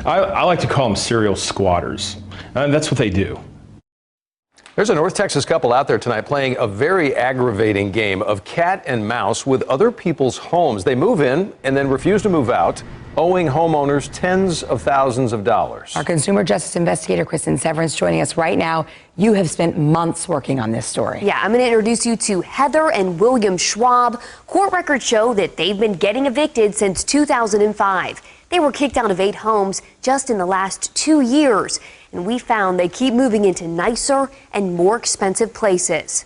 I like to call them serial squatters. That's what they do. There's a North Texas couple out there tonight playing a very aggravating game of cat and mouse with other people's homes. They move in and then refuse to move out, owing homeowners tens of thousands of dollars. Our consumer justice investigator, Kristen Severance, joining us right now. You have spent months working on this story. Yeah, I'm going to introduce you to Heather and William Schwab. Court records show that they've been getting evicted since 2005. They were kicked out of 8 homes just in the last 2 years. And we found they keep moving into nicer and more expensive places.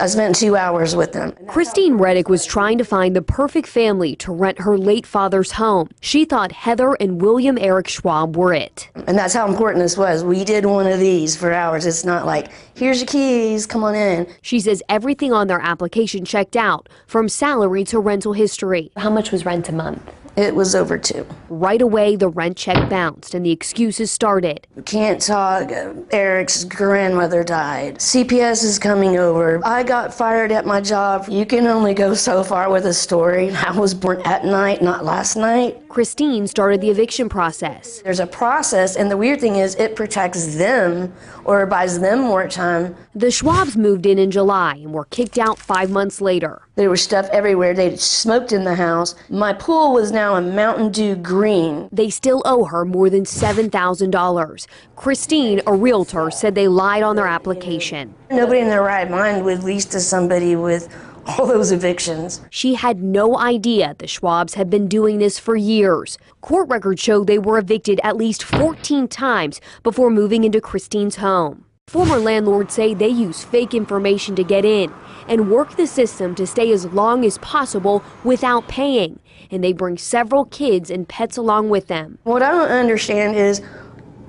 I spent 2 hours with them. Christine Reddick was trying to find the perfect family to rent her late father's home. She thought Heather and William Eric Schwab were it. And that's how important this was. We did one of these for hours. It's not like, here's your keys, come on in. She says everything on their application checked out, from salary to rental history. How much was rent a month? It was over 2. Right away, the rent check bounced and the excuses started. Can't talk. Eric's grandmother died. CPS is coming over. I got fired at my job. You can only go so far with a story. I was born at night, not last night. Christine started the eviction process. There's a process, and the weird thing is it protects them or buys them more time. The Schwabs moved in July and were kicked out 5 months later. There was stuff everywhere. They smoked in the house. My pool was now a Mountain Dew green. They still owe her more than $7,000. Christine, a realtor, said they lied on their application. Nobody in their right mind would lease to somebody with all those evictions. She had no idea the Schwabs had been doing this for years. Court records show they were evicted at least 14 times before moving into Christine's home. Former landlords say they use fake information to get in and work the system to stay as long as possible without paying. And they bring several kids and pets along with them. What I don't understand is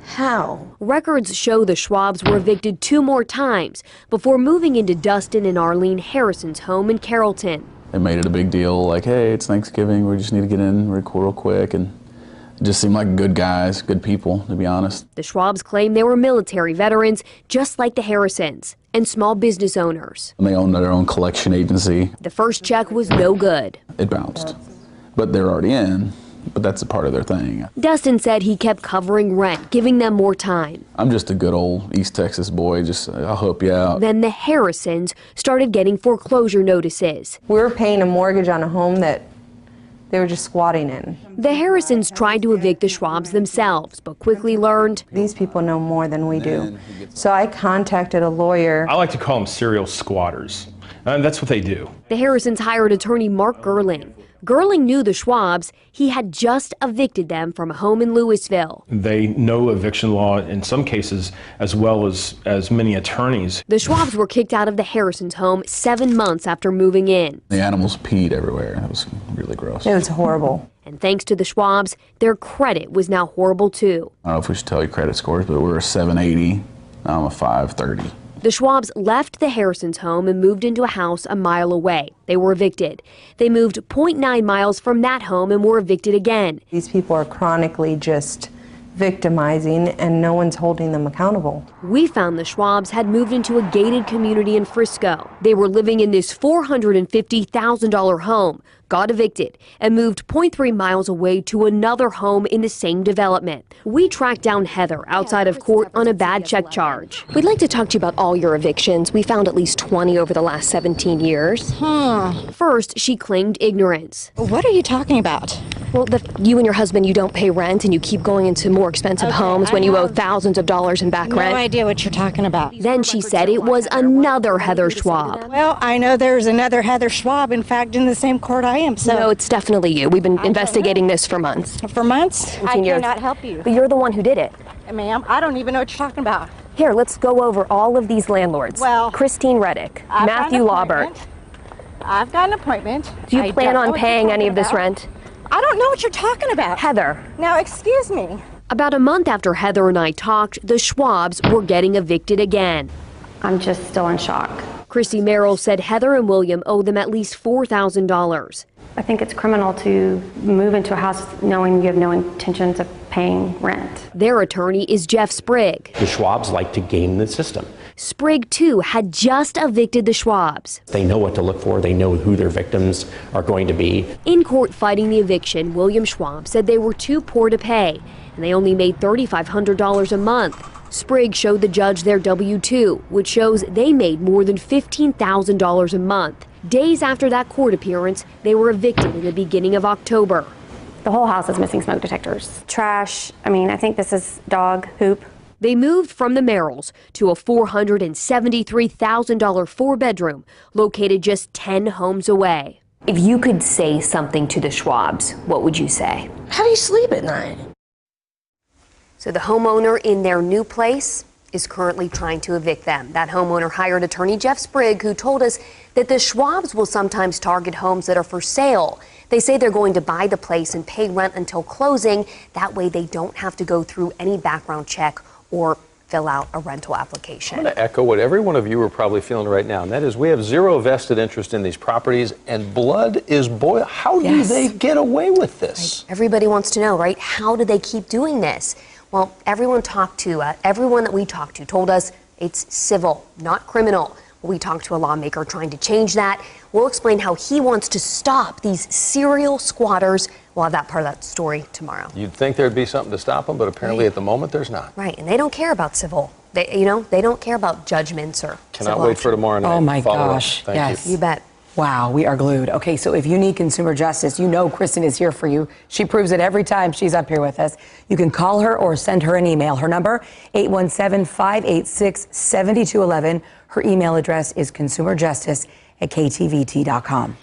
how. Records show the Schwabs were evicted 2 more times before moving into Dustin and Arlene Harrison's home in Carrollton. They made it a big deal, like, hey, it's Thanksgiving, we just need to get in real quick, and it just seemed like good guys, good people, to be honest. The Schwabs claim they were military veterans, just like the Harrisons, and small business owners. And they owned their own collection agency. The first check was no good. It bounced, but they're already in. But that's a part of their thing. Dustin said he kept covering rent, giving them more time. I'm just a good old East Texas boy, just I'll help you out. Then the Harrisons started getting foreclosure notices. We were paying a mortgage on a home that they were just squatting in. The Harrisons tried to evict the Schwabs themselves, but quickly learned these people know more than we do. So I contacted a lawyer. I like to call them serial squatters. That's what they do. The Harrisons hired attorney Mark Gerling. Gerling knew the Schwabs. He had just evicted them from a home in Louisville. They know eviction law in some cases as well as many attorneys. The Schwabs were kicked out of the Harrisons' home 7 months after moving in. The animals peed everywhere. It was really gross. It was horrible. And thanks to the Schwabs, their credit was now horrible too. I don't know if we should tell you credit scores, but we're a 780. I'm a 530. The Schwabs left the Harrisons' home and moved into a house a mile away. They were evicted. They moved 0.9 miles from that home and were evicted again. These people are chronically just victimizing, and no one's holding them accountable. We found the Schwabs had moved into a gated community in Frisco. They were living in this $450,000 home, got evicted, and moved 0.3 miles away to another home in the same development. We tracked down Heather outside of court on a bad check charge. We'd like to talk to you about all your evictions. We found at least 20 over the last 17 years. First, she claimed ignorance. What are you talking about? Well, you and your husband, you don't pay rent and you keep going into more expensive homes when you owe thousands of dollars in back rent. No idea what you're talking about. Then she said it was another Heather Schwab. Well, I know there's another Heather Schwab, in fact, in the same court I am. So no, it's definitely you. We've been investigating this for months. For months? I cannot help you. But you're the one who did it. Ma'am, I don't even know what you're talking about. Here, let's go over all of these landlords. Well, Christine Reddick, Matthew Laubert. I've got an appointment. Do you plan on paying any of this rent? I don't know what you're talking about. Heather. Now, excuse me. About a month after Heather and I talked, the Schwabs were getting evicted again. I'm just still in shock. Chrissy Merrill said Heather and William owe them at least $4,000. I think it's criminal to move into a house knowing you have no intentions of paying paying rent. Their attorney is Jeff Sprigg. The Schwabs like to game the system. Sprigg, too, had just evicted the Schwabs. They know what to look for. They know who their victims are going to be. In court fighting the eviction, William Schwab said they were too poor to pay, and they only made $3,500 a month. Sprigg showed the judge their W-2, which shows they made more than $15,000 a month. Days after that court appearance, they were evicted in the beginning of October. The whole house is missing smoke detectors. Trash, I think this is dog poop. They moved from the Merrills to a $473,000 four-bedroom located just 10 homes away. If you could say something to the Schwabs, what would you say? How do you sleep at night? So the homeowner in their new place is currently trying to evict them. That homeowner hired attorney Jeff Sprigg, who told us that the Schwabs will sometimes target homes that are for sale. They say they're going to buy the place and pay rent until closing. That way they don't have to go through any background check or fill out a rental application. I'm going to echo what every one of you are probably feeling right now, and that is we have zero vested interest in these properties, and blood is boiling. How do they get away with this? Right. Everybody wants to know, right? How do they keep doing this? Well, everyone that we talked to told us it's civil, not criminal. We talked to a lawmaker trying to change that. We'll explain how he wants to stop these serial squatters. We'll have that part of that story tomorrow. You'd think there'd be something to stop them, but apparently at the moment there's not. Right, and they don't care about civil. They don't care about judgments or Cannot wait for tomorrow night. Oh my Follow gosh, up. Thank yes. you. You bet. Wow, we are glued. Okay, so if you need consumer justice, you know Kristen is here for you. She proves it every time she's up here with us. You can call her or send her an email. Her number, 817-586-7211. Her email address is consumerjustice@ktvt.com.